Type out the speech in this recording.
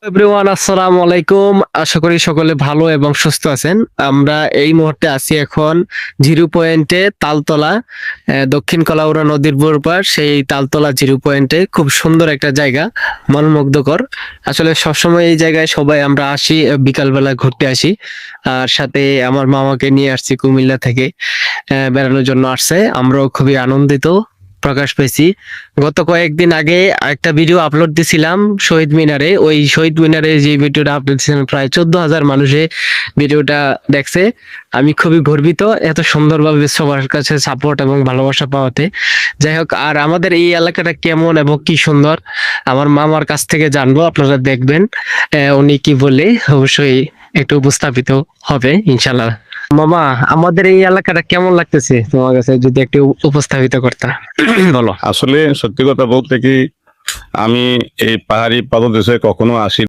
Everyone, আসসালামু আলাইকুম। আশা করি সকলে ভালো এবং সুস্থ আছেন। আমরা এই মুহূর্তে আছি এখন জিরো পয়েন্টে, তালতলা, দক্ষিণ কলাউড়া নদীর পার। সেই তালতলা জিরো পয়েন্টে খুব সুন্দর একটা জায়গা, মনোমুগ্ধকর। আসলে সবসময় এই জায়গায় সবাই আমরা আসি, বিকালবেলা ঘুরতে আসি। আর সাথে আমার মামাকে নিয়ে আসছি কুমিল্লা থেকে, বেড়ানোর জন্য আসছে। আমরাও খুবই আনন্দিত প্রকাশ পেয়েছি। গত কয়েকদিন আগে একটা ভিডিও আপলোড দিছিলাম শহীদ মিনারে। ওই শহীদ মিনারে যে ভিডিওটা আপলোড দিয়েছিলাম, প্রায় 14,000 মানুষে ভিডিওটা দেখছে। আমি খুবই গর্বিত এত সুন্দরভাবে সবার কাছে সাপোর্ট এবং ভালোবাসা পাওয়াতে। যাই হোক, আর আমাদের এই এলাকাটা কেমন এবং কি সুন্দর আমার মামার কাছ থেকে জানবো, আপনারা দেখবেন উনি কি বলে। অবশ্যই একটু উপস্থাপিত হবে ইনশাল্লাহ। মামা, আমাদের এই এলাকাটা কেমন লাগতেছে তোমার কাছে, যদি একটু উপস্থাপিত করতা? বলো। আসলে সত্যি কথা বলতে কি, আমি এই পাহাড়ি পাদদেশে কখনো আসি